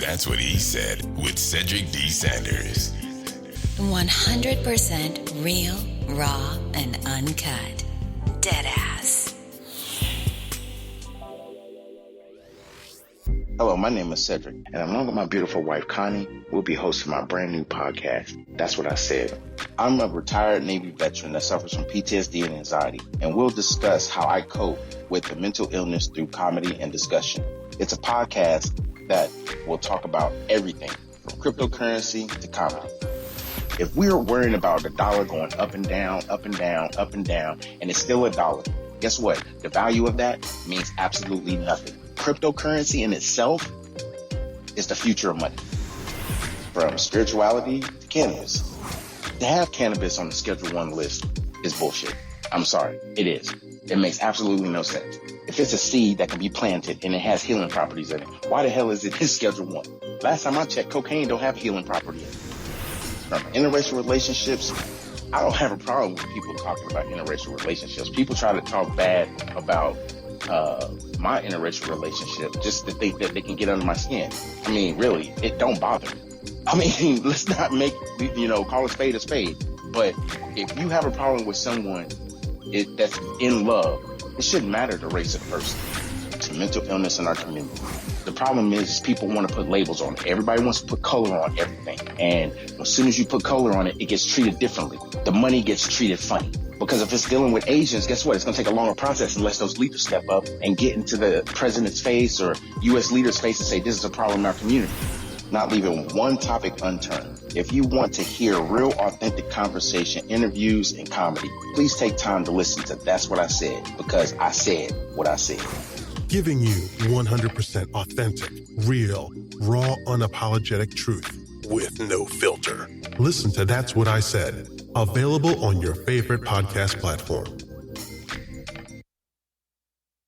That's what he said with Cedric D. Sanders. 100% real, raw, and uncut. Deadass. Hello, my name is Cedric, and along with my beautiful wife, Connie, we'll be hosting my brand new podcast, That's What I Said. I'm a retired Navy veteran that suffers from PTSD and anxiety, and we'll discuss how I cope with the mental illness through comedy and discussion. It's a podcast that will talk about everything from cryptocurrency to comedy. If we're worrying about the dollar going up and down, up and down, up and down, and it's still a dollar, guess what? The value of that means absolutely nothing. Cryptocurrency in itself is the future of money. From spirituality to cannabis. To have cannabis on the Schedule 1 list is bullshit. I'm sorry, it is. It makes absolutely no sense. If it's a seed that can be planted and it has healing properties in it, why the hell is it in Schedule 1? Last time I checked, cocaine don't have healing property in it. From interracial relationships, I don't have a problem with people talking about interracial relationships. People try to talk bad about my interracial relationship just to think that they can get under my skin. I mean, really, it don't bother me. I mean, let's not make, call a spade a spade. But if you have a problem with someone that's in love, it shouldn't matter the race of the person. It's a mental illness in our community. The problem is people want to put labels on it. Everybody wants to put color on everything. And as soon as you put color on it, it gets treated differently. The money gets treated funny. Because if it's dealing with Asians, guess what? It's going to take a longer process unless those leaders step up and get into the president's face or U.S. leaders' face and say, this is a problem in our community. Not leaving one topic unturned. If you want to hear real, authentic conversation, interviews, and comedy, please take time to listen to That's What I Said, because I said what I said. Giving you 100% authentic, real, raw, unapologetic truth with no filter. Listen to That's What I Said. Available on your favorite podcast platform.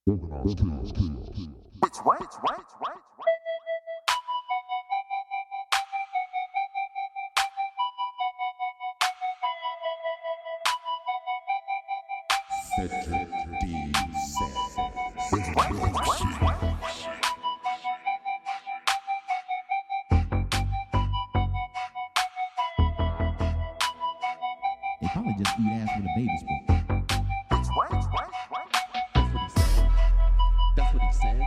Which way? Cedric D. Sanders. Which way? They probably just eat ass with a baby spoon. Which way? That's what he said.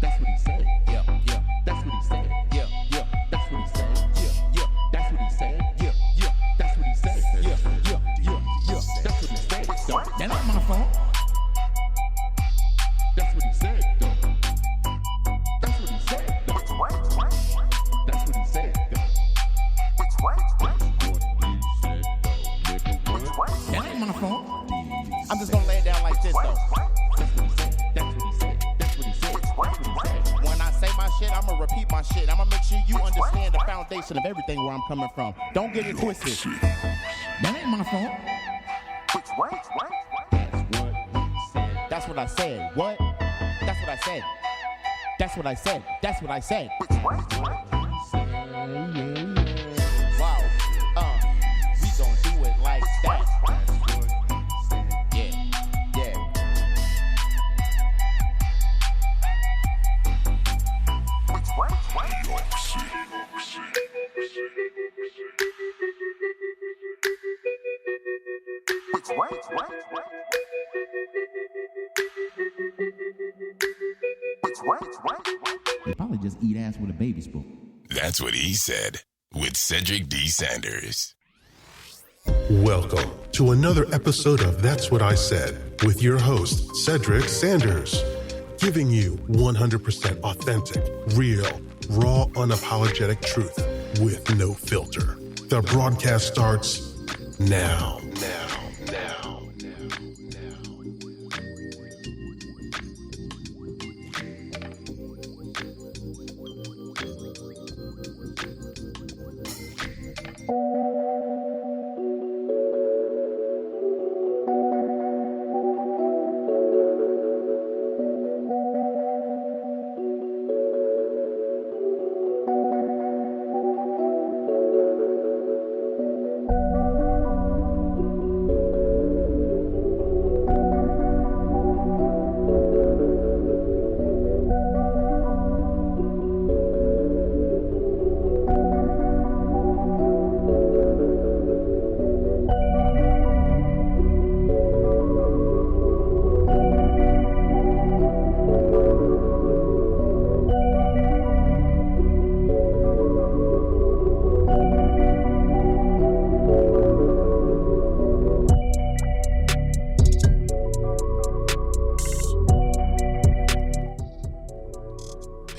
That's what he said. Yeah. That's what he said. Yeah. That's what he said. Yeah. That's what he said. Yeah. That's what he said. Yeah. That's what he said. That ain't my fault. That's what he said. That's what he said. Which way? That's what he said. Which way? That ain't my fault. I'm just gonna lay it down like this though. That's what he said. That's what he said. That's what he said. That's what he said. When I say my shit, I'ma repeat my shit. I'ma make sure you understand the foundation of everything where I'm coming from. Don't get it twisted. That ain't my fault. Which way? That's what he said. That's what I said. What? That's what I said. That's what I said. That's what I said. Which way? Wow. We gon' do it like that. Yeah. Which way? Which way? Which way? They probably just eat ass with a baby spoon. That's what he said with Cedric D. Sanders. Welcome to another episode of That's What I Said with your host, Cedric Sanders. Giving you 100% authentic, real, raw, unapologetic truth with no filter. The broadcast starts now.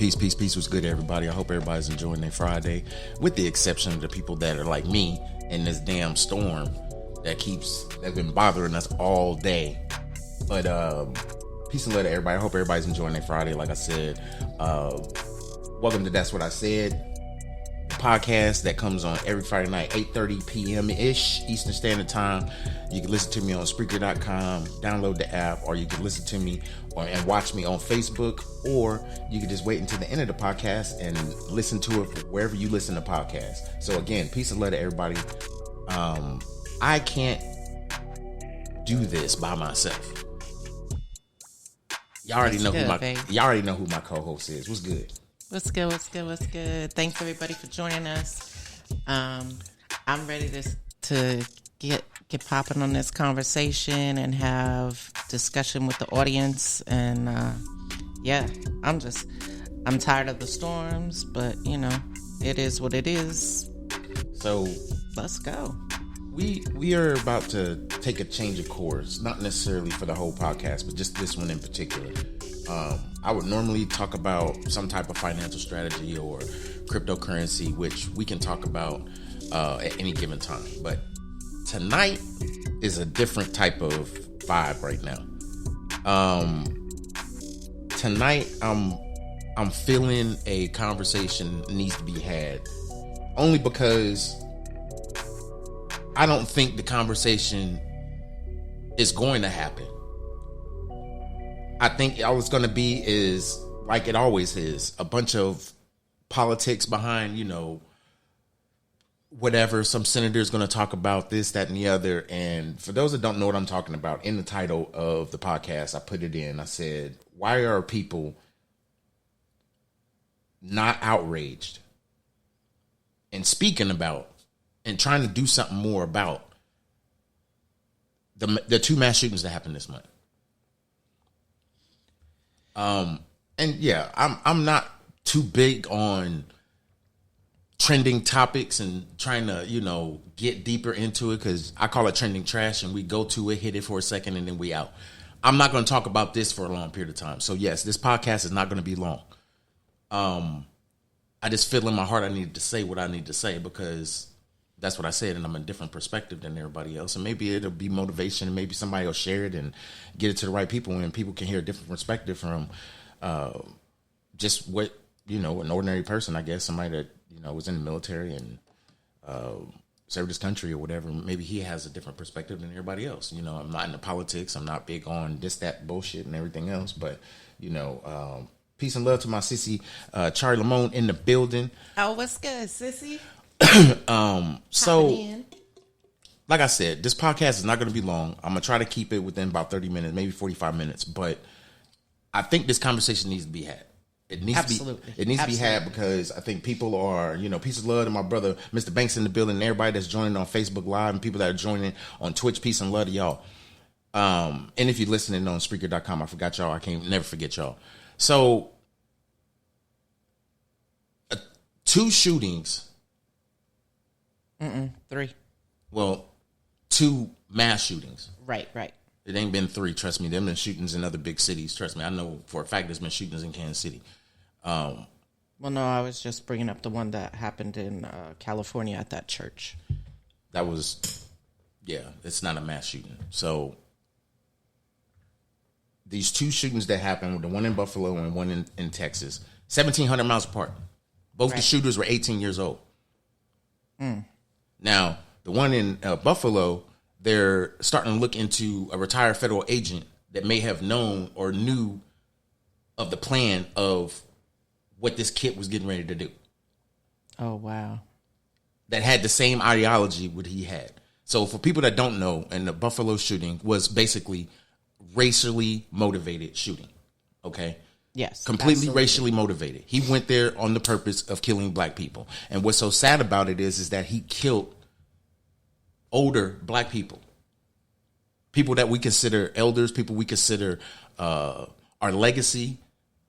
Peace, peace, peace. What's good, everybody? I hope everybody's enjoying their Friday, with the exception of the people that are like me in this damn storm that's been bothering us all day. But peace and love to everybody. I hope everybody's enjoying their Friday. Like I said, welcome to That's What I Said, the podcast that comes on every Friday night, 8:30 p.m.-ish Eastern Standard Time. You can listen to me on Spreaker.com, download the app, or you can listen to me and watch me on Facebook, or you can just wait until the end of the podcast and listen to it wherever you listen to podcasts. So again, peace and love to everybody. I can't do this by myself. Y'all already know who my co-host is. What's good? What's good? Thanks everybody for joining us. I'm ready to get popping on this conversation and have discussion with the audience. And I'm tired of the storms, but it is what it is. So let's go. We are about to take a change of course, not necessarily for the whole podcast, but just this one in particular. I would normally talk about some type of financial strategy or cryptocurrency, which we can talk about at any given time. But tonight is a different type of vibe right now. Tonight, I'm feeling a conversation needs to be had, only because I don't think the conversation is going to happen. I think all it's going to be is, like it always is, a bunch of politics behind, whatever. Some senator's going to talk about this, that, and the other. And for those that don't know what I'm talking about, in the title of the podcast, I put it in. I said, why are people not outraged and speaking about and trying to do something more about the two mass shootings that happened this month? And yeah, I'm not too big on trending topics and trying to, get deeper into it, because I call it trending trash, and we go to it, hit it for a second, and then we out. I'm not going to talk about this for a long period of time. So yes, this podcast is not going to be long. I just feel in my heart I needed to say what I need to say, because that's what I said, and I'm in a different perspective than everybody else. And maybe it'll be motivation, and maybe somebody will share it and get it to the right people, and people can hear a different perspective from just what, an ordinary person, I guess, somebody that, was in the military and served his country or whatever. Maybe he has a different perspective than everybody else. I'm not into politics. I'm not big on this, that bullshit and everything else. But, peace and love to my sissy, Charlie Lamone, in the building. Oh, what's good, sissy? So, like I said, this podcast is not going to be long. I'm going to try to keep it within about 30 minutes, maybe 45 minutes. But I think this conversation needs to be had. It needs to be had, because I think people are, peace of love to my brother, Mr. Banks, in the building, and everybody that's joining on Facebook Live, and people that are joining on Twitch. Peace and love to y'all. And if you're listening on Spreaker.com, I forgot y'all. I can't never forget y'all. So, 2 shootings. 3. Well, 2 mass shootings. Right. It ain't been 3, trust me. There have been shootings in other big cities, trust me. I know for a fact there's been shootings in Kansas City. Well, no, I was just bringing up the one that happened in California at that church. That was, it's not a mass shooting. So, these 2 shootings that happened, the one in Buffalo and one in Texas, 1,700 miles apart. Both the shooters were 18 years old. Now, the one in Buffalo, they're starting to look into a retired federal agent that may have known or knew of the plan of what this kid was getting ready to do. Oh, wow. That had the same ideology what he had. So for people that don't know, and the Buffalo shooting was basically racially motivated shooting. Okay? Yes. Completely absolutely. Racially motivated. He went there on the purpose of killing black people. And what's so sad about it is that he killed older black people. People that we consider elders, people we consider our legacy.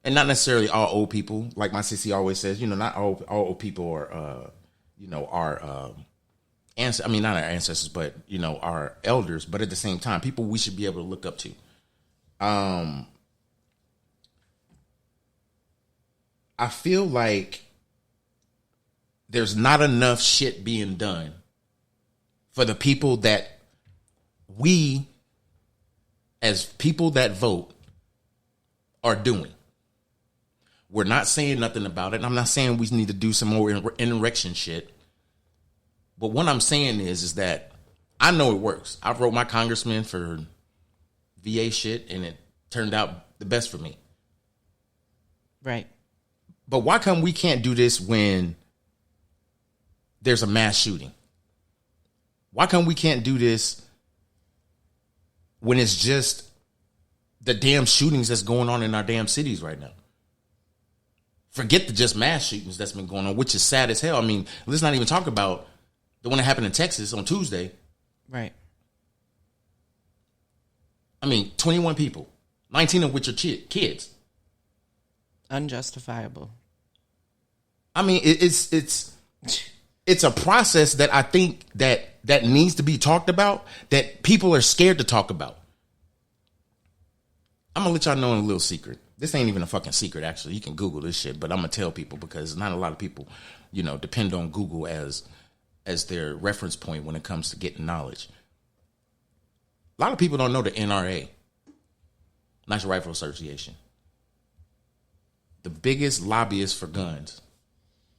And not necessarily all old people. Like my sissy always says, not all old people are, our not our ancestors, but, our elders. But at the same time, people we should be able to look up to. I feel like there's not enough shit being done for the people that we, as people that vote, are doing. We're not saying nothing about it. And I'm not saying we need to do some more insurrection shit. But what I'm saying is that I know it works. I wrote my congressman for VA shit, and it turned out the best for me. Right. But why come we can't do this when there's a mass shooting? Why come we can't do this when it's just the damn shootings that's going on in our damn cities right now? Forget the just mass shootings that's been going on, which is sad as hell. I mean, let's not even talk about the one that happened in Texas on Tuesday. Right. I mean, 21 people, 19 of which are kids. Unjustifiable. I mean, it's a process that I think that needs to be talked about, that people are scared to talk about. I'm gonna let y'all know a little secret. This ain't even a fucking secret, actually. You can Google this shit, but I'm gonna tell people because not a lot of people, depend on Google as their reference point when it comes to getting knowledge. A lot of people don't know the NRA, National Rifle Association, the biggest lobbyist for guns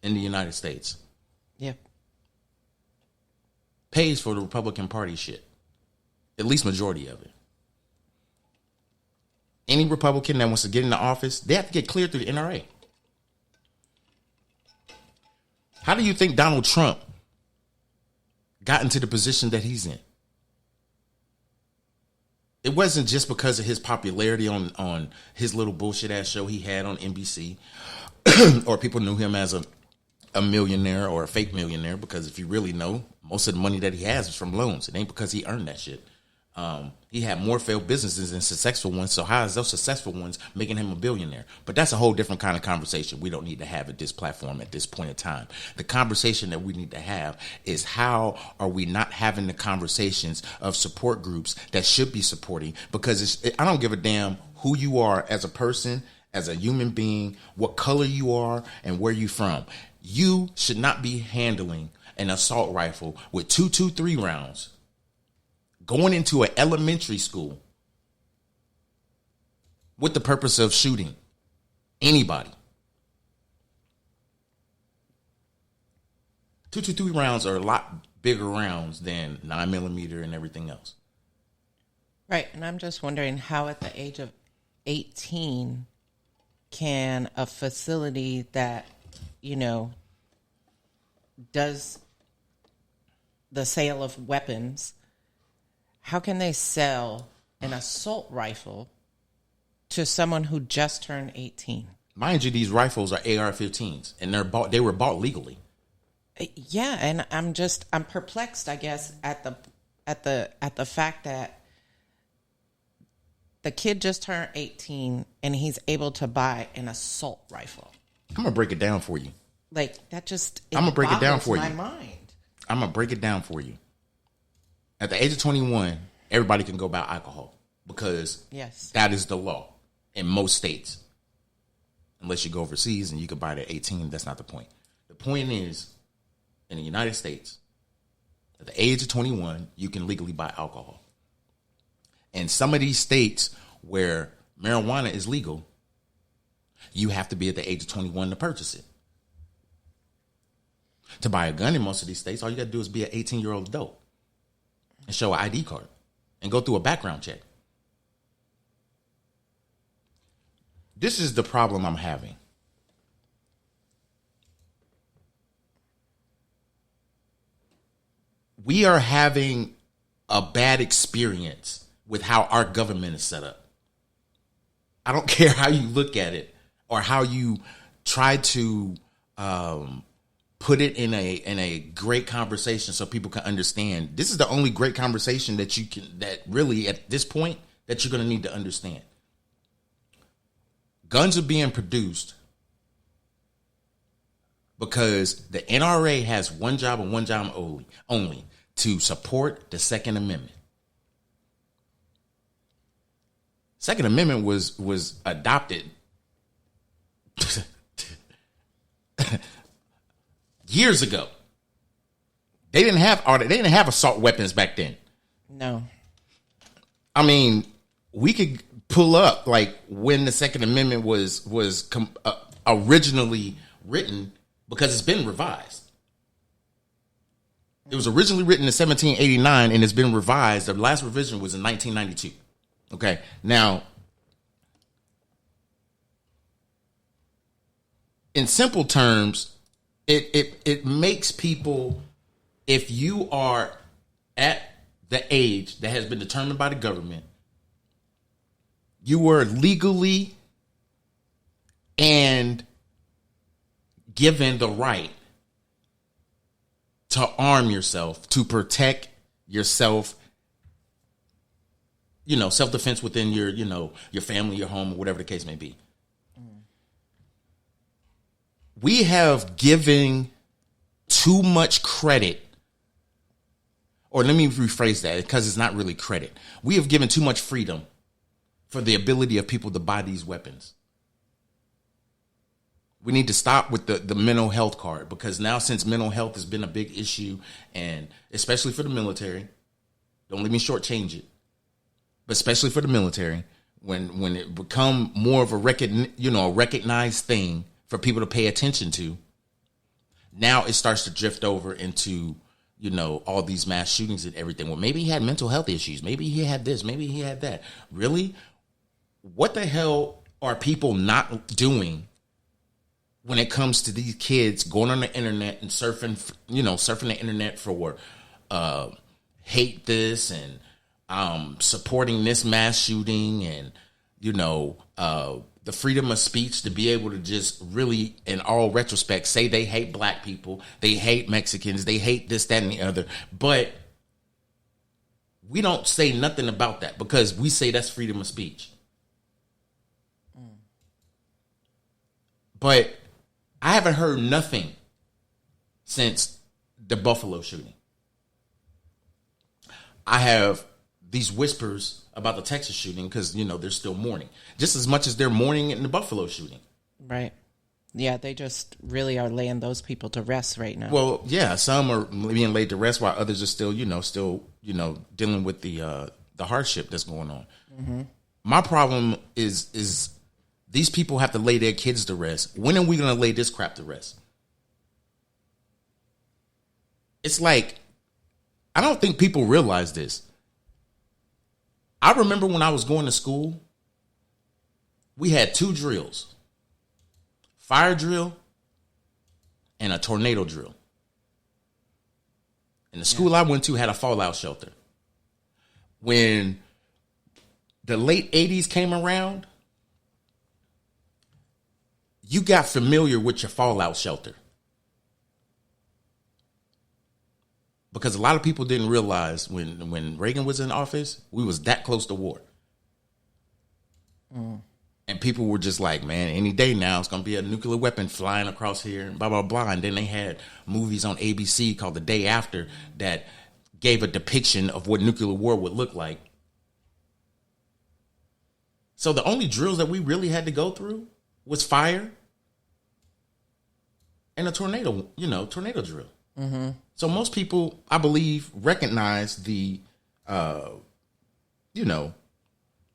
in the United States. Yep. Pays for the Republican Party shit. At least majority of it. Any Republican that wants to get into office, they have to get cleared through the NRA. How do you think Donald Trump got into the position that he's in? It wasn't just because of his popularity on his little bullshit ass show he had on NBC, or people knew him as a millionaire or a fake millionaire, because if you really know, most of the money that he has is from loans. It ain't because he earned that shit. He had more failed businesses than successful ones. So how is those successful ones making him a billionaire? But that's a whole different kind of conversation we don't need to have at this platform at this point in time. The conversation that we need to have is, how are we not having the conversations of support groups that should be supporting? Because I don't give a damn who you are as a person, as a human being, what color you are, and where you from. You should not be handling an assault rifle with 223 rounds going into an elementary school with the purpose of shooting anybody. 223 rounds are a lot bigger rounds than 9mm and everything else. Right. And I'm just wondering how at the age of 18 can a facility that, does the sale of weapons, how can they sell an assault rifle to someone who just turned 18? Mind you, these rifles are AR-15s, and they were bought legally. Yeah, and I'm perplexed, I guess, at the fact that the kid just turned 18 and he's able to buy an assault rifle. I'm gonna break it down for you. Like, that just, I'm gonna break it down for you. my mind. I'm gonna break it down for you. At the age of 21, everybody can go buy alcohol because that is the law in most states. Unless you go overseas and you can buy it at 18, that's not the point. The point is, in the United States, at the age of 21, you can legally buy alcohol. In some of these states where marijuana is legal, you have to be at the age of 21 to purchase it. To buy a gun in most of these states, all you got to do is be an 18-year-old adult and show an ID card and go through a background check. This is the problem I'm having. We are having a bad experience with how our government is set up. I don't care how you look at it or how you try to put it in a great conversation so people can understand. This is the only great conversation that really at this point that you're going to need to understand. Guns are being produced because the NRA has one job and one job only, to support the Second Amendment. Second Amendment was adopted years ago. They didn't have assault weapons back then. No. I mean, we could pull up like when the Second Amendment was originally written, because it's been revised. It was originally written in 1789 and it's been revised. The last revision was in 1992. Okay. Now, in simple terms, it makes people, if you are at the age that has been determined by the government, you were legally and given the right to arm yourself, to protect yourself, self-defense within your family, your home, or whatever the case may be. We have given too much credit, or let me rephrase that, because it's not really credit. We have given too much freedom for the ability of people to buy these weapons. We need to stop with the mental health card, because now, since mental health has been a big issue, and especially for the military, don't let me shortchange it, but especially for the military, when it become more of a recognized thing for people to pay attention to, now it starts to drift over into, all these mass shootings and everything. Well, maybe he had mental health issues. Maybe he had this. Maybe he had that. Really? What the hell are people not doing when it comes to these kids going on the internet and surfing the internet for hate this and supporting this mass shooting and, the freedom of speech to be able to just really, in all retrospect, say they hate black people, they hate Mexicans, they hate this, that, and the other. But we don't say nothing about that, because we say that's freedom of speech. But I haven't heard nothing since the Buffalo shooting. I have these whispers about the Texas shooting because, they're still mourning just as much as they're mourning in the Buffalo shooting. Right. Yeah, they just really are laying those people to rest right now. Well, yeah, some are being laid to rest while others are still dealing with the hardship that's going on. Mm-hmm. My problem is these people have to lay their kids to rest. When are we going to lay this crap to rest? It's like, I don't think people realize this. I remember when I was going to school, we had 2 drills, fire drill and a tornado drill. And the school I went to had a fallout shelter. When the late 80s came around, you got familiar with your fallout shelter. Because a lot of people didn't realize when Reagan was in office, we was that close to war. Mm. And people were just like, man, any day now it's going to be a nuclear weapon flying across here and blah, blah, blah. And then they had movies on ABC called The Day After that gave a depiction of what nuclear war would look like. So the only drills that we really had to go through was fire and a tornado drill. Mm-hmm. So most people, I believe, recognize the,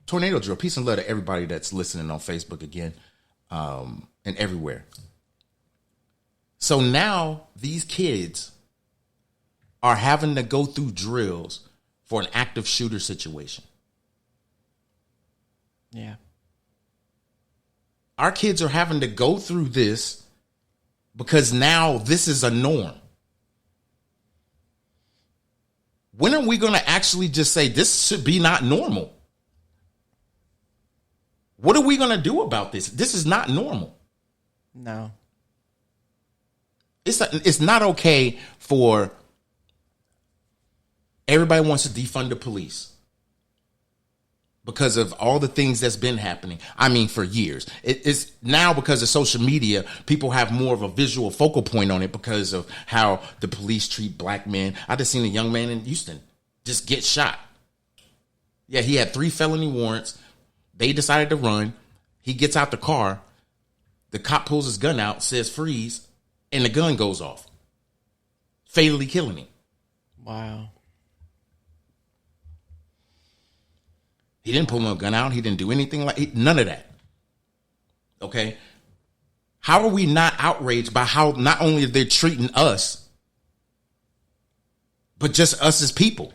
tornado drill. Peace and love to everybody that's listening on Facebook again, and everywhere. So now these kids are having to go through drills for an active shooter situation. Yeah. Our kids are having to go through this because now this is a norm. When are we going to actually just say this should be not normal? What are we going to do about this? This is not normal. No. It's not okay for everybody wants to defund the police because of all the things that's been happening. I mean, for years. It's now because of social media, people have more of a visual focal point on it because of how the police treat black men. I just seen a young man in Houston just get shot. Yeah, he had 3 felony warrants. They decided to run. He gets out the car. The cop pulls his gun out, says freeze, and the gun goes off. fatally killing him. Wow. He didn't pull no gun out. He didn't do anything none of that. Okay? How are we not outraged by how not only they're treating us, but just us as people?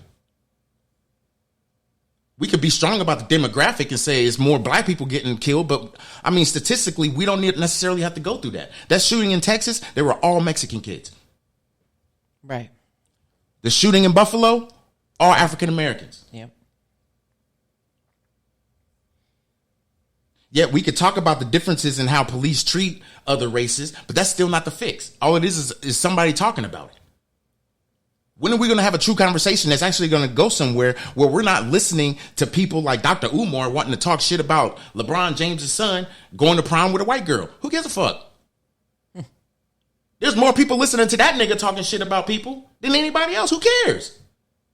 We could be strong about the demographic and say it's more black people getting killed, but I mean, statistically, we don't necessarily have to go through that. That shooting in Texas, they were all Mexican kids. Right. The shooting in Buffalo, all African Americans. Yep. Yet we could talk about the differences in how police treat other races, but that's still not the fix. All it is somebody talking about it. When are we going to have a true conversation that's actually going to go somewhere where we're not listening to people like Dr. Umar wanting to talk shit about LeBron James' son going to prom with a white girl? Who gives a fuck? There's more people listening to that nigga talking shit about people than anybody else. Who cares?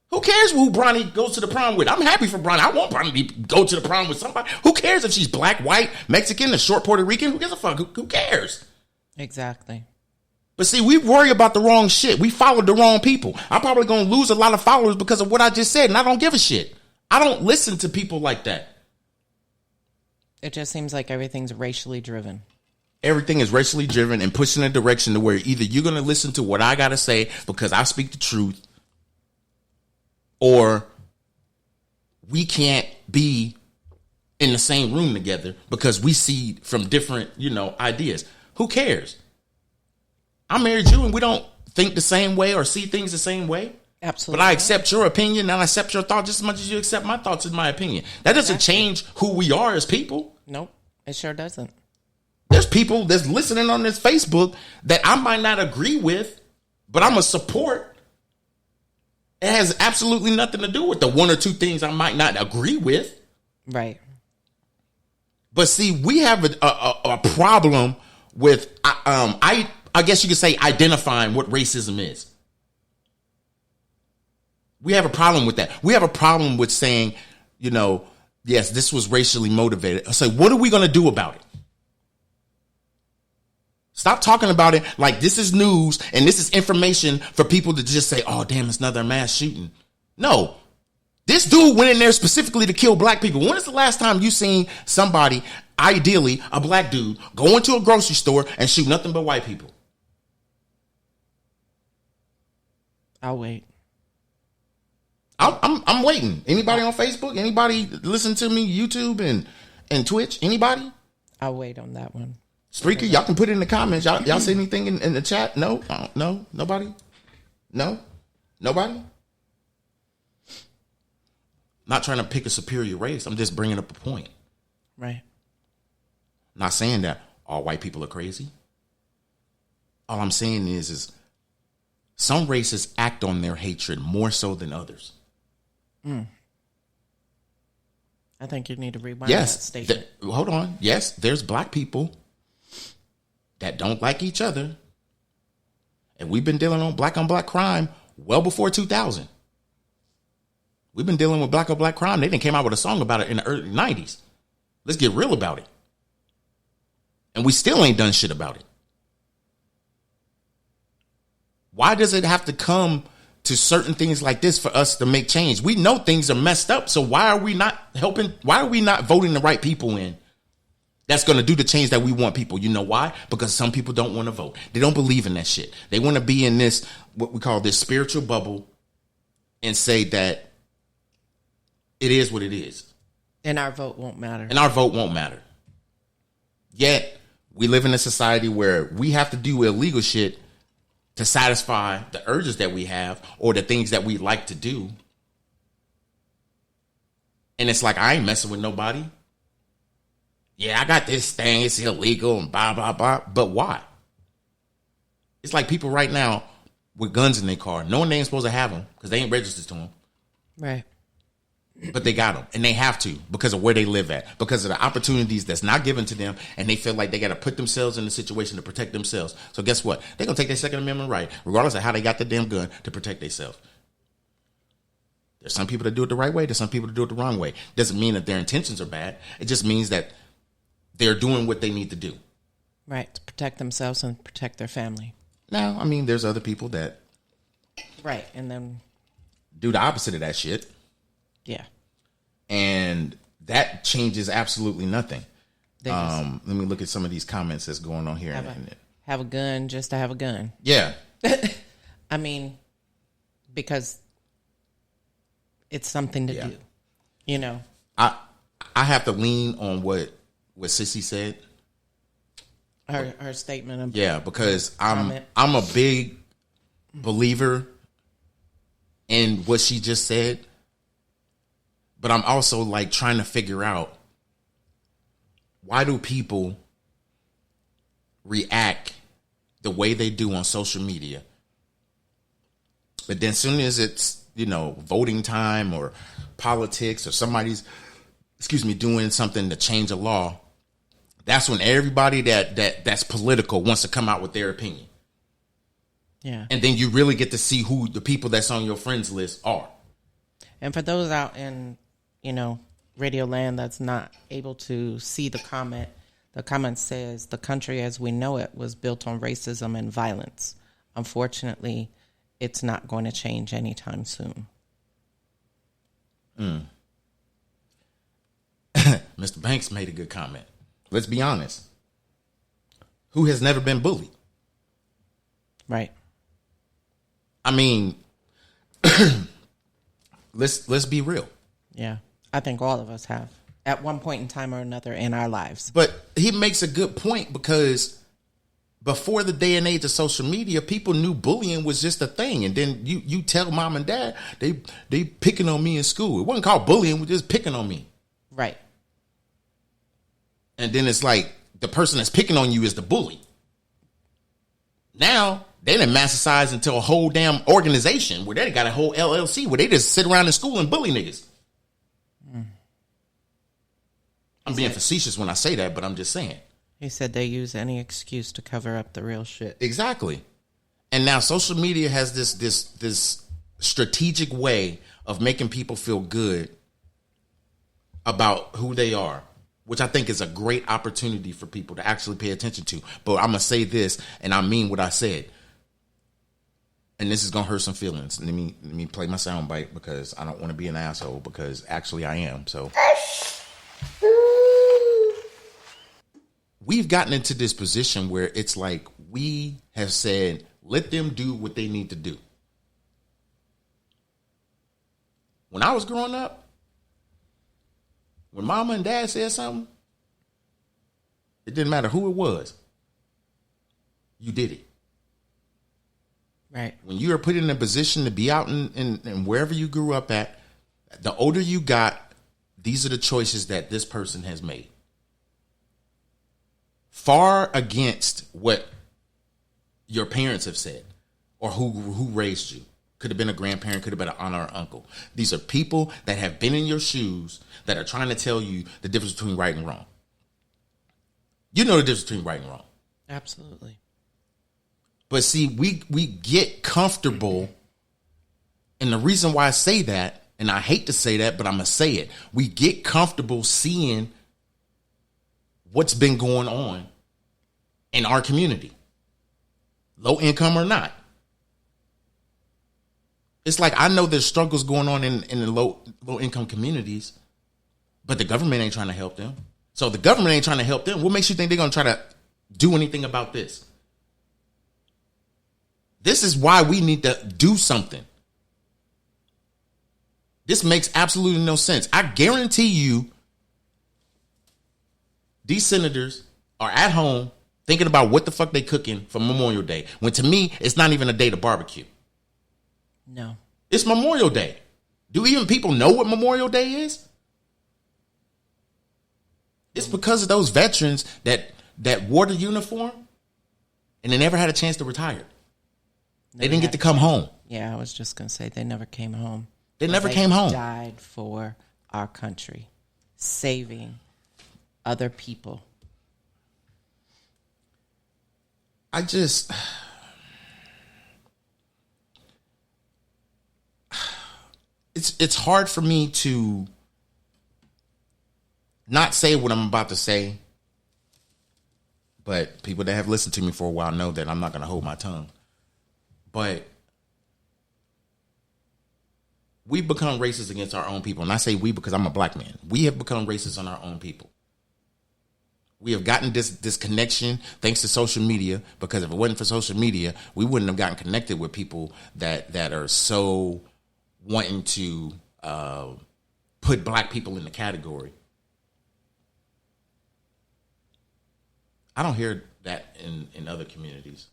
Who cares who Bronny goes to the prom with? I'm happy for Bronny. I want Bronny to go to the prom with somebody. Who cares if she's black, white, Mexican, a short Puerto Rican? Who gives a fuck? Who cares? Exactly. But see, we worry about the wrong shit. We followed the wrong people. I'm probably going to lose a lot of followers because of what I just said, and I don't give a shit. I don't listen to people like that. It just seems like everything's racially driven. Everything is racially driven and pushing a direction to where either you're going to listen to what I got to say because I speak the truth, or we can't be in the same room together because we see from different, ideas. Who cares? I married you and we don't think the same way or see things the same way. Absolutely. But I accept your opinion and I accept your thoughts just as much as you accept my thoughts and my opinion. That doesn't change who we are as people. Nope, it sure doesn't. There's people that's listening on this Facebook that I might not agree with, but I'm a support. It has absolutely nothing to do with the one or two things I might not agree with. Right. But see, we have a problem with, I guess you could say, identifying what racism is. We have a problem with that. We have a problem with saying, yes, this was racially motivated. So what are we going to do about it? Stop talking about it like this is news and this is information for people to just say, oh, damn, it's another mass shooting. No, this dude went in there specifically to kill black people. When is the last time you seen somebody, ideally a black dude, go into a grocery store and shoot nothing but white people? I'll wait. I'm waiting. Anybody on Facebook? Anybody listen to me? YouTube and Twitch? Anybody? I'll wait on that one. Spreaker, y'all can put it in the comments. Y'all say anything in the chat? No? No? Nobody? No? Nobody? Not trying to pick a superior race. I'm just bringing up a point. Right. Not saying that all white people are crazy. All I'm saying is some races act on their hatred more so than others. I think you need to rewind that statement. Hold on. Yes, there's black people that don't like each other. And we've been dealing on black crime well before 2000. We've been dealing with black on black crime. They didn't came out with a song about it in the early 90s. Let's get real about it. And we still ain't done shit about it. Why does it have to come to certain things like this for us to make change? We know things are messed up. So why are we not helping? Why are we not voting the right people in? That's going to do the change that we want people. You know why? Because some people don't want to vote. They don't believe in that shit. They want to be in this, what we call this spiritual bubble, and say that it is what it is. And our vote won't matter. Yet, we live in a society where we have to do illegal shit to satisfy the urges that we have or the things that we like to do. And it's like, I ain't messing with nobody. Yeah, I got this thing. It's illegal and blah, blah, blah. But why? It's like people right now with guns in their car, knowing they ain't supposed to have them because they ain't registered to them. Right. But they got them, and they have to because of where they live at, because of the opportunities that's not given to them, and they feel like they got to put themselves in a situation to protect themselves. So guess what? They're going to take their Second Amendment right, regardless of how they got the damn gun, to protect themselves. There's some people that do it the right way. There's some people that do it the wrong way. Doesn't mean that their intentions are bad. It just means that they're doing what they need to do. Right, to protect themselves and protect their family. Now, I mean, there's other people that Right. And then do the opposite of that shit. Yeah. And that changes absolutely nothing. Let me look at some of these comments that's going on here. Have a gun just to have a gun. Yeah. I mean, because it's something to do. You know. I have to lean on what Sissy said. Her statement of because I'm a big believer in what she just said. But I'm also like trying to figure out, why do people react the way they do on social media? But then as soon as it's, voting time or politics or somebody's, doing something to change a law, that's when everybody that's political wants to come out with their opinion. Yeah. And then you really get to see who the people that's on your friends list are. And for those out in, Radio Land that's not able to see the comment says, the country as we know it was built on racism and violence. Unfortunately, it's not going to change anytime soon. Mr. Banks made a good comment. Let's be honest. Who has never been bullied? Right. I mean, let's be real. Yeah. I think all of us have at one point in time or another in our lives. But he makes a good point, because before the day and age of social media, people knew bullying was just a thing. And then you tell mom and dad, they picking on me in school. It wasn't called bullying, it was just picking on me. Right. And then it's like the person that's picking on you is the bully. Now they done massacized into a whole damn organization where they got a whole LLC where they just sit around in school and bully niggas. I'm being facetious when I say that, but I'm just saying. He said they use any excuse to cover up the real shit. Exactly. And now social media has this strategic way of making people feel good about who they are, which I think is a great opportunity for people to actually pay attention to. But I'm going to say this, and I mean what I said. And this is going to hurt some feelings. Let me play my soundbite, because I don't want to be an asshole, because actually I am. So we've gotten into this position where it's like we have said, let them do what they need to do. When I was growing up, when mama and dad said something, it didn't matter who it was. You did it. Right. When you are put in a position to be out in wherever you grew up at, the older you got, these are the choices that this person has made. Far against what your parents have said or who raised you. Could have been a grandparent, could have been an aunt or an uncle. These are people that have been in your shoes that are trying to tell you the difference between right and wrong. You know the difference between right and wrong. Absolutely. But see, we get comfortable, and the reason why I say that, and I hate to say that, but I'm going to say it, we get comfortable seeing what's been going on in our community, low income or not. It's like, I know there's struggles going on in the low income communities, but the government ain't trying to help them. So if the government ain't trying to help them, what makes you think they're going to try to do anything about this? This is why we need to do something. This makes absolutely no sense. I guarantee you these senators are at home thinking about what the fuck they cooking for Memorial Day, when to me, it's not even a day to barbecue. No. It's Memorial Day. Do even people know what Memorial Day is? It's because of those veterans that wore the uniform and they never had a chance to retire. They didn't get to come home. Yeah, I was just going to say they never came home. They never came home. Died for our country, saving other people. It's hard for me to not say what I'm about to say, but people that have listened to me for a while know that I'm not going to hold my tongue. But we've become racist against our own people. And I say we because I'm a black man. We have become racist on our own people. We have gotten this connection thanks to social media, because if it wasn't for social media, we wouldn't have gotten connected with people that are so wanting to put black people in the category. I don't hear that in other communities.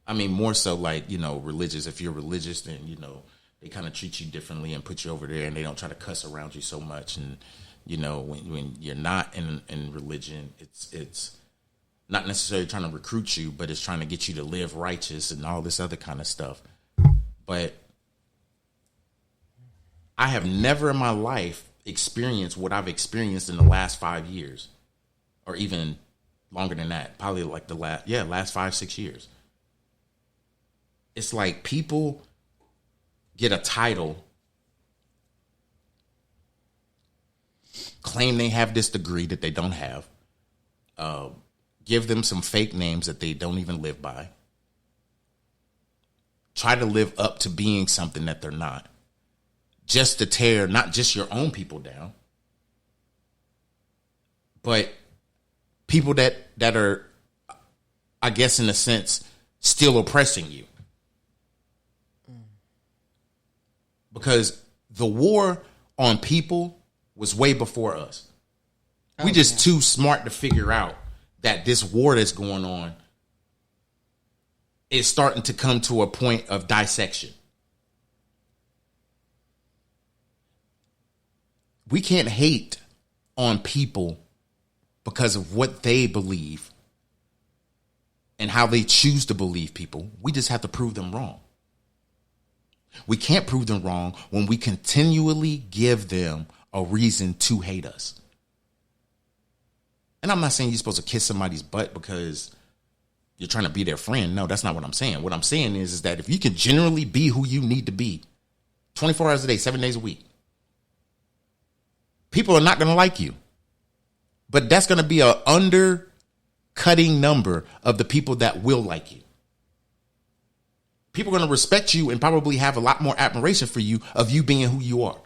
I mean, more so like, religious. If you're religious, then, they kind of treat you differently and put you over there, and they don't try to cuss around you so much. And, when you're not in religion, it's not necessarily trying to recruit you, but it's trying to get you to live righteous and all this other kind of stuff. But I have never in my life experienced what I've experienced in the last 5 years, or even longer than that, probably like the last 5-6 years. It's like people get a title, claim they have this degree that they don't have, give them some fake names that they don't even live by, try to live up to being something that they're not, just to tear not just your own people down, but people that are, I guess in a sense, still oppressing you. Because the war on people was way before us. We just too smart to figure out that this war that's going on is starting to come to a point of dissection. We can't hate on people because of what they believe and how they choose to believe people. We just have to prove them wrong. We can't prove them wrong when we continually give them a reason to hate us. And I'm not saying you're supposed to kiss somebody's butt because you're trying to be their friend. No, that's not what I'm saying. What I'm saying is that if you can generally be who you need to be 24 hours a day, 7 days a week, people are not going to like you. But that's going to be an undercutting number of the people that will like you. People are going to respect you and probably have a lot more admiration for you of you being who you are.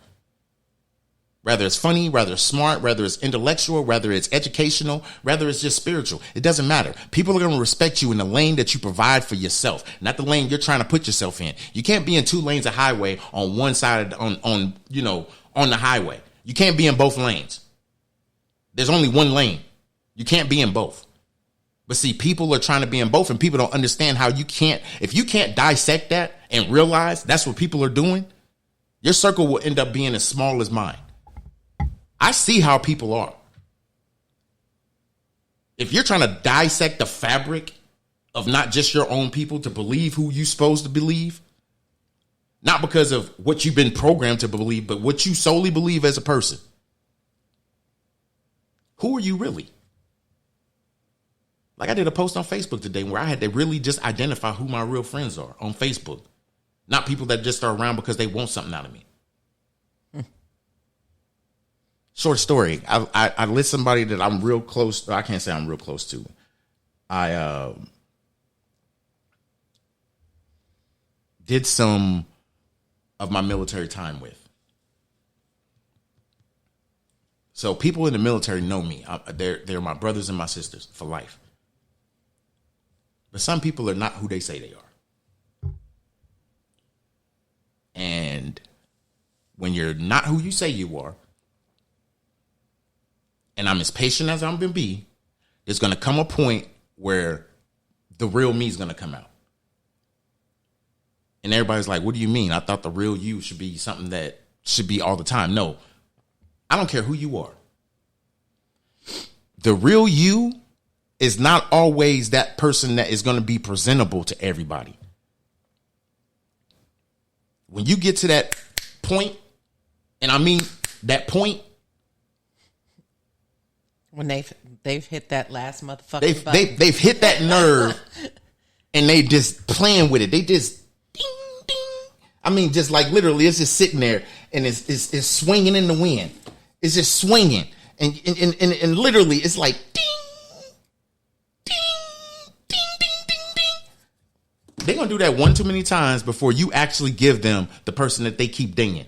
Whether it's funny, whether it's smart, whether it's intellectual, whether it's educational, whether it's just spiritual. It doesn't matter. People are going to respect you in the lane that you provide for yourself, not the lane you're trying to put yourself in. You can't be in 2 lanes of highway on one side on the highway. You can't be in both lanes. There's only one lane. You can't be in both. But see, people are trying to be in both, and people don't understand how if you can't dissect that and realize that's what people are doing, your circle will end up being as small as mine. I see how people are. If you're trying to dissect the fabric of not just your own people to believe who you're supposed to believe, not because of what you've been programmed to believe, but what you solely believe as a person, who are you really? Like I did a post on Facebook today where I had to really just identify who my real friends are on Facebook, not people that just are around because they want something out of me. Short story. I list somebody that I'm real close to. I can't say I'm real close to. I did some of my military time with. So people in the military know me. They're my brothers and my sisters for life. But some people are not who they say they are. And when you're not who you say you are, and I'm as patient as I'm going to be, there's going to come a point where the real me is going to come out. And everybody's like, what do you mean? I thought the real you should be something that should be all the time. No, I don't care who you are. The real you is not always that person that is going to be presentable to everybody. When you get to that point, and I mean that point, when they've hit that last motherfucking button. They've hit that nerve, and they just playing with it. They just ding ding. I mean, just like literally, it's just sitting there, and it's swinging in the wind. It's just swinging, and literally, it's like ding, ding, ding, ding, ding, ding. They're gonna do do that one too many times before you actually give them the person that they keep dinging.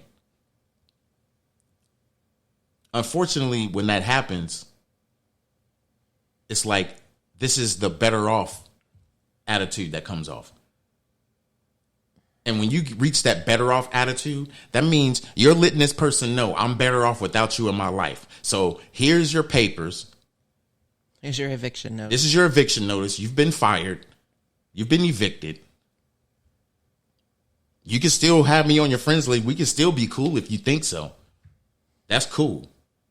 Unfortunately, when that happens, it's like this is the better off attitude that comes off. And when you reach that better off attitude, that means you're letting this person know I'm better off without you in my life. So here's your papers. Here's your eviction notice. This is your eviction notice. You've been fired. You've been evicted. You can still have me on your friends list. We can still be cool if you think so. That's cool.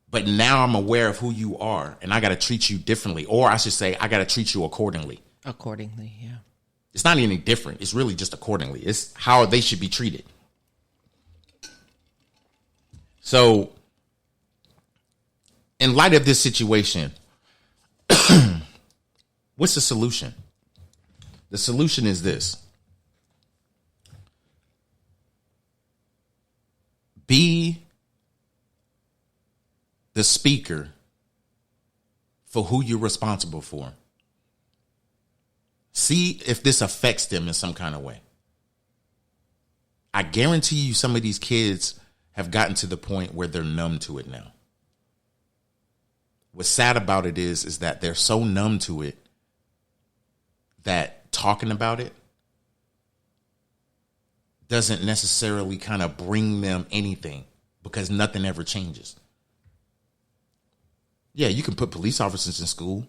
But now I'm aware of who you are, and I got to treat you differently. Or I should say, I got to treat you accordingly. Accordingly, yeah. It's not any different. It's really just accordingly. It's how they should be treated. So, in light of this situation, what's the solution? The solution is this. Be the speaker for who you're responsible for. See if this affects them in some kind of way. I guarantee you some of these kids have gotten to the point where they're numb to it now. What's sad about it is that they're so numb to it that talking about it doesn't necessarily kind of bring them anything because nothing ever changes. Yeah, you can put police officers in school,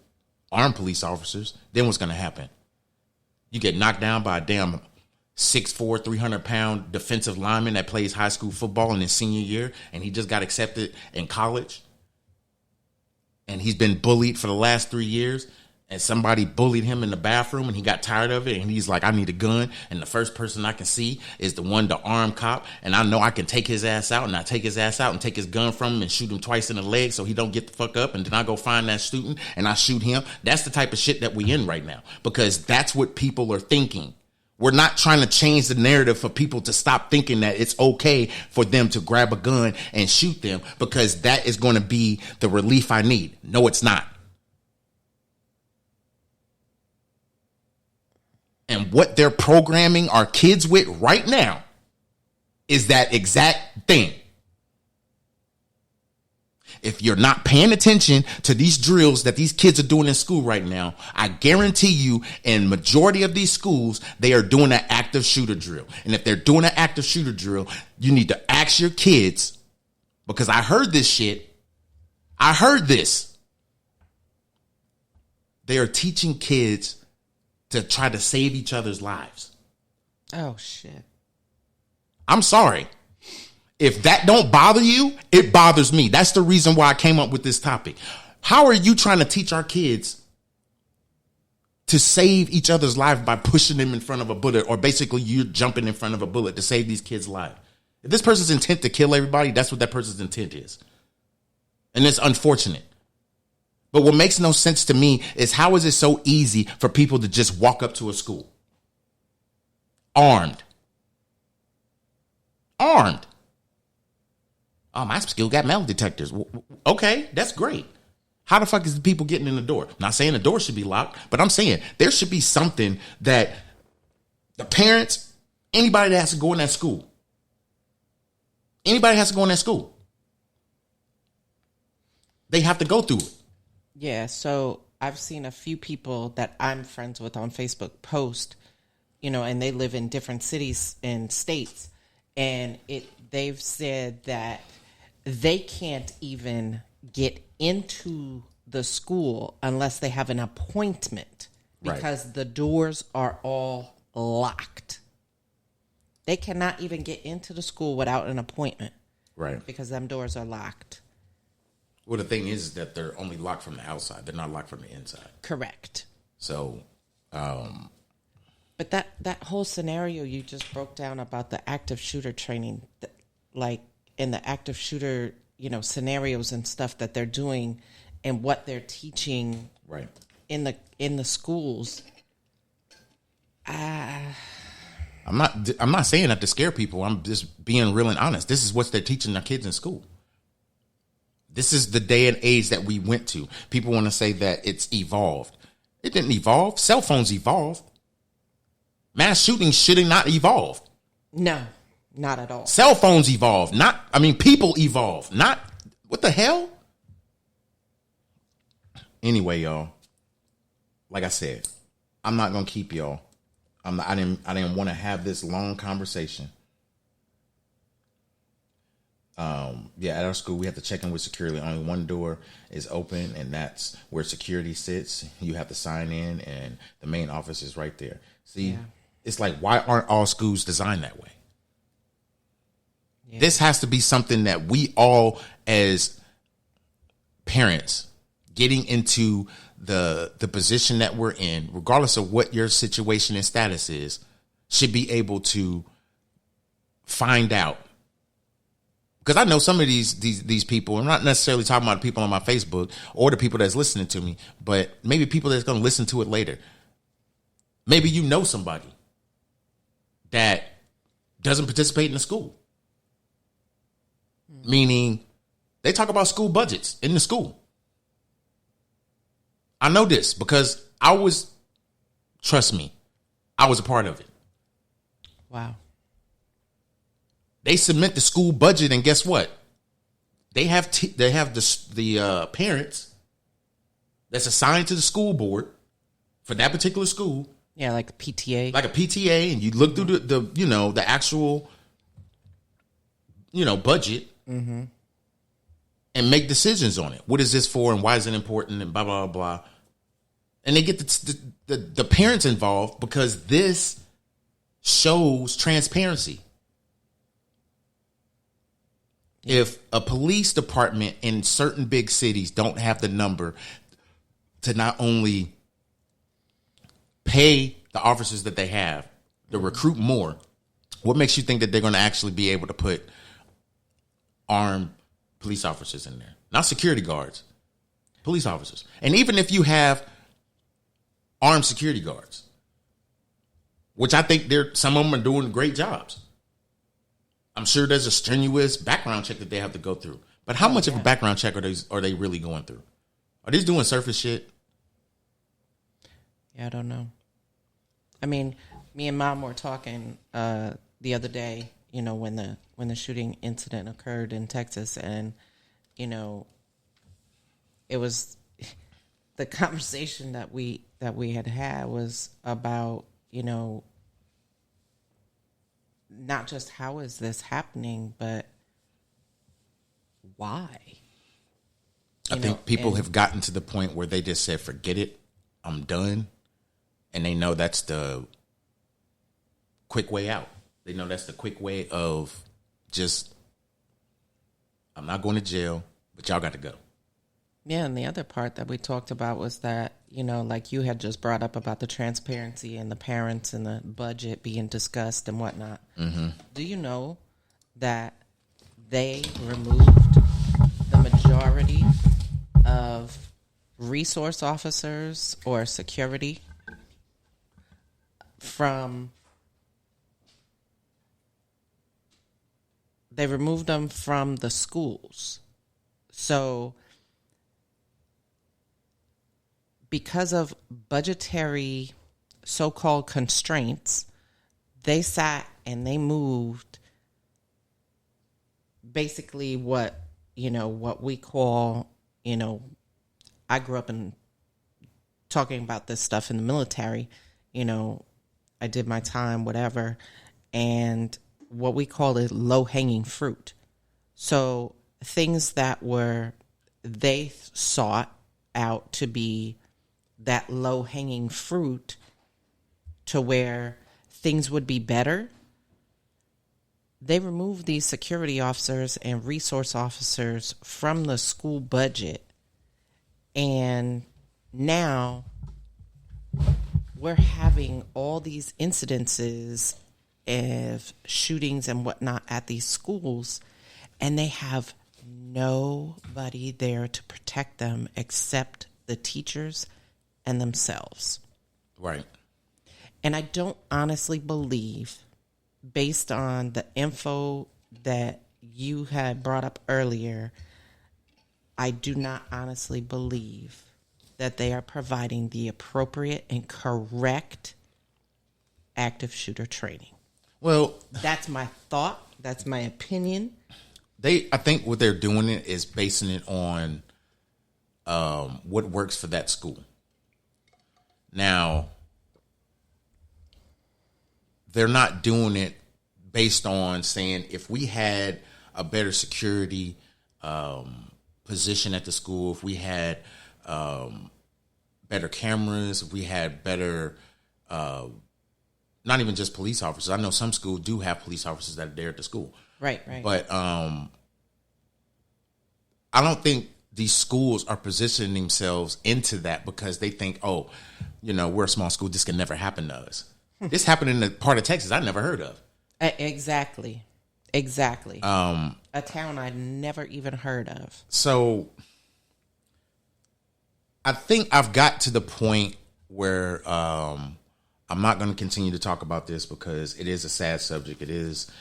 armed police officers. Then what's going to happen? You get knocked down by a damn 6'4", 300-pound defensive lineman that plays high school football in his senior year, and he just got accepted in college. And he's been bullied for the last 3 years. And somebody bullied him in the bathroom and he got tired of it. And he's like, I need a gun. And the first person I can see is the armed cop. And I know I can take his ass out. And I take his ass out and take his gun from him and shoot him twice in the leg so he don't get the fuck up. And then I go find that student and I shoot him. That's the type of shit that we in right now. Because that's what people are thinking. We're not trying to change the narrative for people to stop thinking that it's okay for them to grab a gun and shoot them because that is going to be the relief I need. No, it's not. And what they're programming our kids with right now is that exact thing. If you're not paying attention to these drills that these kids are doing in school right now, I guarantee you in majority of these schools, they are doing an active shooter drill. And if they're doing an active shooter drill, you need to ask your kids, because I heard this shit. I heard this. They are teaching kids to try to save each other's lives. Oh, shit. I'm sorry. If that don't bother you, it bothers me. That's the reason why I came up with this topic. How are you trying to teach our kids to save each other's life by pushing them in front of a bullet, or basically you're jumping in front of a bullet to save these kids' life? If this person's intent to kill everybody, that's what that person's intent is. And it's unfortunate. But what makes no sense to me is how is it so easy for people to just walk up to a school armed? Armed. Oh, my school got metal detectors. Okay, that's great. How the fuck is the people getting in the door? I'm not saying the door should be locked, but I'm saying there should be something that the parents, anybody that has to go in that school, anybody has to go in that school, they have to go through it. Yeah, so I've seen a few people that I'm friends with on Facebook post, and they live in different cities and states, and they've said that they can't even get into the school unless they have an appointment because the doors are all locked. They cannot even get into the school without an appointment. Right. Because them doors are locked. Well, the thing is that they're only locked from the outside. They're not locked from the inside. Correct. So, but that whole scenario you just broke down about the active shooter training, like in the active shooter, scenarios and stuff that they're doing and what they're teaching right in the schools. I'm not saying that to scare people. I'm just being real and honest. This is what they're teaching their kids in school. This is the day and age that we went to. People want to say that it's evolved. It didn't evolve. Cell phones evolved. Mass shootings should not evolve. No, not at all. Cell phones evolve. People evolve. Not, what the hell? Anyway, y'all, like I said, I'm not going to keep y'all. I didn't want to have this long conversation. At our school, we have to check in with security. Only one door is open, and that's where security sits. You have to sign in, and the main office is right there. See, It's like, why aren't all schools designed that way? Yeah. This has to be something that we all, as parents, getting into the position that we're in, regardless of what your situation and status is, should be able to find out. Because I know some of these people, I'm not necessarily talking about people on my Facebook or the people that's listening to me, but maybe people that's going to listen to it later. Maybe you know somebody that doesn't participate in the school. Meaning they talk about school budgets in the school. I know this because trust me, I was a part of it. Wow. They submit the school budget, and guess what? They have the parents that's assigned to the school board for that particular school. Yeah, like a PTA. Like a PTA, and you look through the actual budget and make decisions on it. What is this for, and why is it important, and blah blah blah. And they get the parents involved because this shows transparency. If a police department in certain big cities don't have the number to not only pay the officers that they have, to recruit more, what makes you think that they're going to actually be able to put armed police officers in there? Not security guards, police officers. And even if you have armed security guards, which I think some of them are doing great jobs, I'm sure there's a strenuous background check that they have to go through. But how much of a background check are they really going through? Are they doing surface shit? Yeah, I don't know. I mean, me and Mom were talking the other day, when the shooting incident occurred in Texas, and it was the conversation that we had was about, not just how is this happening, but why? I think people have gotten to the point where they just said, forget it, I'm done. And they know that's the quick way out. They know that's the quick way of just, I'm not going to jail, but y'all got to go. Yeah, and the other part that we talked about was that, like you had just brought up about the transparency and the parents and the budget being discussed and whatnot. Mm-hmm. Do you know that they removed the majority of resource officers or security they removed them from the schools? So because of budgetary so-called constraints, they sat and they moved basically what we call, I grew up in talking about this stuff in the military, I did my time, whatever, and what we call it low-hanging fruit. So things that they sought out to be that low-hanging fruit to where things would be better, they removed these security officers and resource officers from the school budget. And now we're having all these incidences of shootings and whatnot at these schools, and they have nobody there to protect them except the teachers and themselves. Right. And I don't honestly believe, based on the info that you had brought up earlier, I do not honestly believe that they are providing the appropriate and correct active shooter training. Well, That's my thought. That's my opinion. I think what they're doing it is basing it on what works for that school. Now, they're not doing it based on saying if we had a better security position at the school, if we had better cameras, if we had better, not even just police officers. I know some schools do have police officers that are there at the school. Right. But I don't think these schools are positioning themselves into that because they think, oh, we're a small school. This can never happen to us. This happened in a part of Texas I never heard of. Exactly. A town I'd never even heard of. So I think I've got to the point where I'm not going to continue to talk about this because it is a sad subject. It is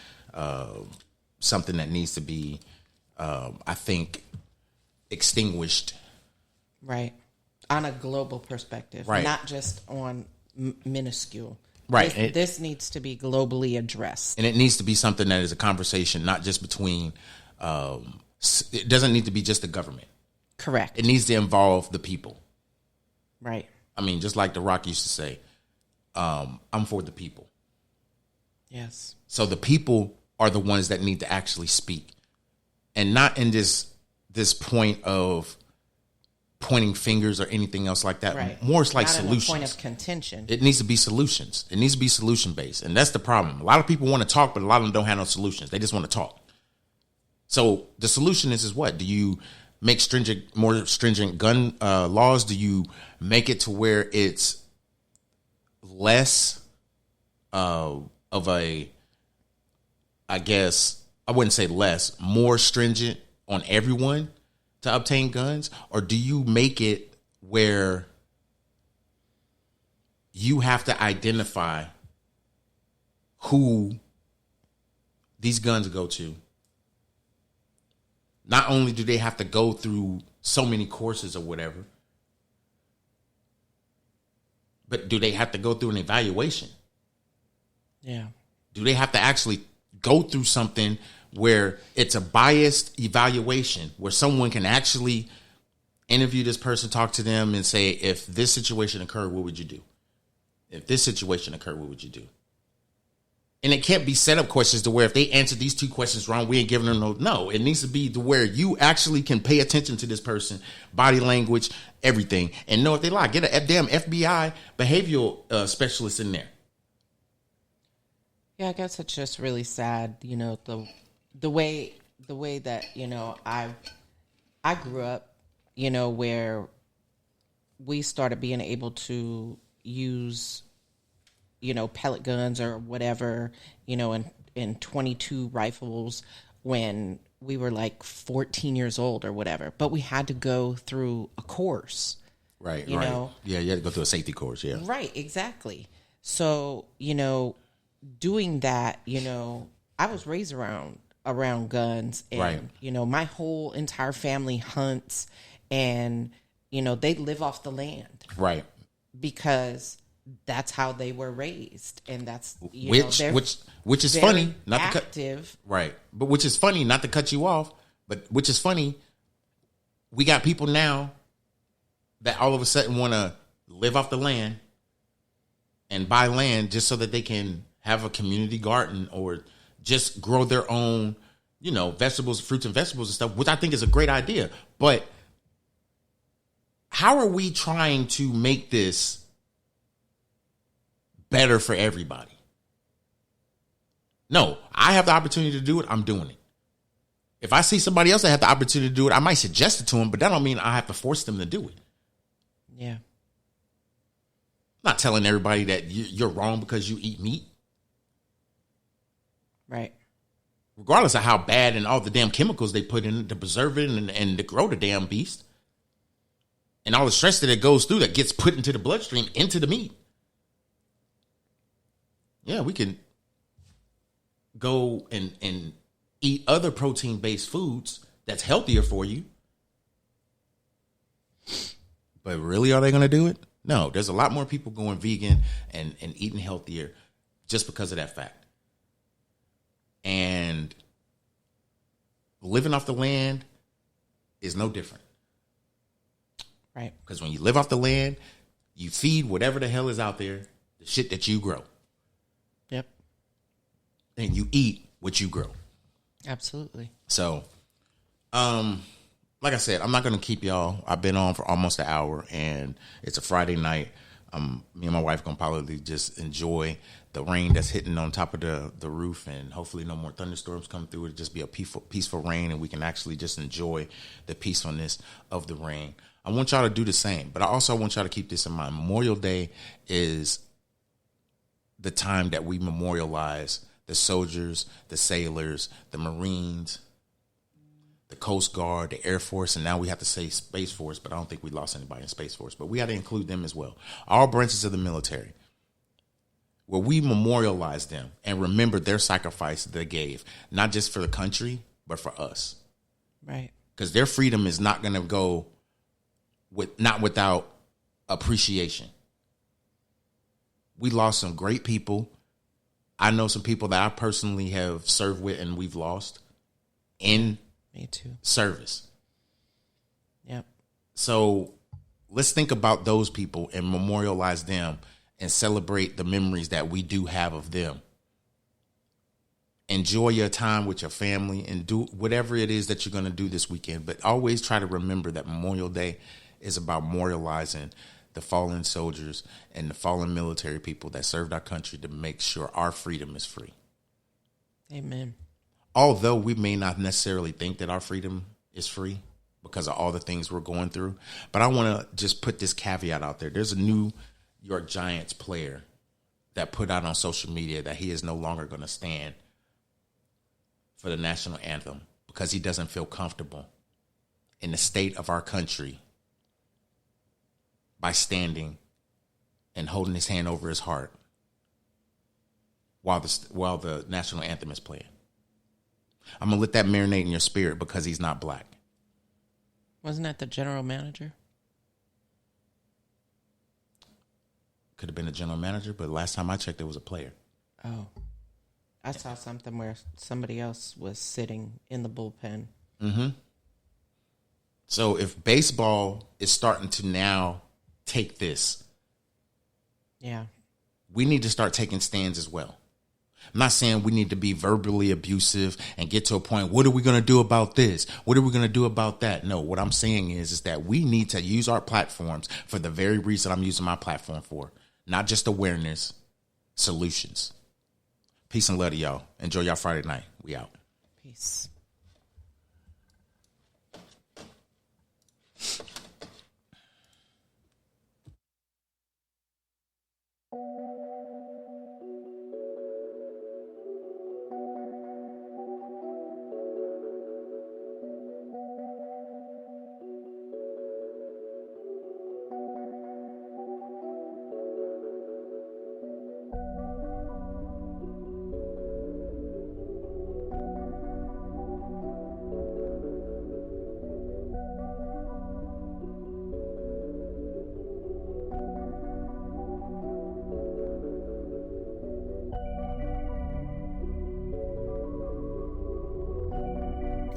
something that needs to be, I think, extinguished. Right. On a global perspective. Right. Not just on minuscule. Right. This needs to be globally addressed. And it needs to be something that is a conversation, not just between, it doesn't need to be just the government. Correct. It needs to involve the people. Right. I mean, just like The Rock used to say, I'm for the people. Yes. So the people are the ones that need to actually speak. And not in this point of pointing fingers or anything else like that. Right. More it's like not solutions. In a point of contention. It needs to be solutions. It needs to be solution based. And that's the problem. A lot of people want to talk, but a lot of them don't have no solutions. They just want to talk. So the solution is what? Do you make more stringent gun laws? Do you make it to where it's less of a, I guess, I wouldn't say less, more stringent on everyone to obtain guns? Or do you make it where you have to identify who these guns go to? Not only do they have to go through so many courses or whatever, but do they have to go through an evaluation? Yeah. Do they have to actually go through something where it's a biased evaluation, where someone can actually interview this person, talk to them, and say, if this situation occurred, what would you do? If this situation occurred, what would you do? And it can't be set up questions to where if they answer these two questions wrong, we ain't giving them no. It needs to be to where you actually can pay attention to this person, body language, everything, and know if they lie. Get a damn FBI behavioral specialist in there. Yeah, I guess it's just really sad, the way that, I grew up, where we started being able to use, pellet guns or whatever, in 22 rifles when we were like 14 years old or whatever. But we had to go through a course. Right, you know? Yeah, you had to go through a safety course, yeah. Right, exactly. So, doing that, I was raised around guns, and right. My whole entire family hunts, and they live off the land, right? Because that's how they were raised, and that's which is funny, not active, right? But which is funny, not to cut you off, but which is funny. We got people now that all of a sudden want to live off the land and buy land just so that they can have a community garden or just grow their own, vegetables, fruits and vegetables and stuff, which I think is a great idea. But how are we trying to make this better for everybody? No, I have the opportunity to do it. I'm doing it. If I see somebody else that have the opportunity to do it, I might suggest it to them, but that don't mean I have to force them to do it. Yeah. I'm not telling everybody that you're wrong because you eat meat. Right. Regardless of how bad and all the damn chemicals they put in to preserve it and to grow the damn beast. And all the stress that it goes through that gets put into the bloodstream, into the meat. Yeah, we can go and eat other protein-based foods that's healthier for you. But really, are they going to do it? No, there's a lot more people going vegan and eating healthier just because of that fact. And living off the land is no different. Right. Because when you live off the land, you feed whatever the hell is out there, the shit that you grow. Yep. And you eat what you grow. Absolutely. So, like I said, I'm not going to keep y'all. I've been on for almost an hour, and it's a Friday night. Me and my wife going to probably just enjoy the rain that's hitting on top of the roof, and hopefully no more thunderstorms come through. It'll just be a peaceful rain, and we can actually just enjoy the peacefulness of the rain. I want y'all to do the same, but I also want y'all to keep this in mind. Memorial Day is the time that we memorialize the soldiers, the sailors, the Marines, the Coast Guard, the Air Force, and now we have to say Space Force, but I don't think we lost anybody in Space Force, but we got to include them as well. All branches of the military, where we memorialize them and remember their sacrifice they gave, not just for the country, but for us. Right. Because their freedom is not going to go not without appreciation. We lost some great people. I know some people that I personally have served with and we've lost in Me too. service. Yep. So let's think about those people and memorialize them and celebrate the memories that we do have of them. Enjoy your time with your family and do whatever it is that you're going to do this weekend. But always try to remember that Memorial Day is about memorializing the fallen soldiers and the fallen military people that served our country to make sure our freedom is free. Amen. Although we may not necessarily think that our freedom is free because of all the things we're going through, but I want to just put this caveat out there. There's a New York Giants player that put out on social media that he is no longer going to stand for the national anthem because he doesn't feel comfortable in the state of our country by standing and holding his hand over his heart while the national anthem is playing. I'm going to let that marinate in your spirit because he's not black. Wasn't that the general manager? Could have been a general manager, but last time I checked, it was a player. Oh. I saw something where somebody else was sitting in the bullpen. Mm-hmm. So if baseball is starting to now take this, yeah, we need to start taking stands as well. I'm not saying we need to be verbally abusive and get to a point, what are we going to do about this? What are we going to do about that? No, what I'm saying is that we need to use our platforms for the very reason I'm using my platform for. Not just awareness, solutions. Peace and love to y'all. Enjoy y'all Friday night. We out. Peace.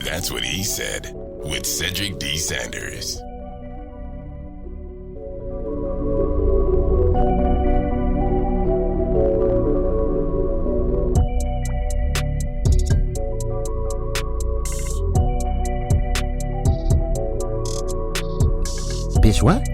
That's what he said with Cedric D. Sanders. Bitch, what?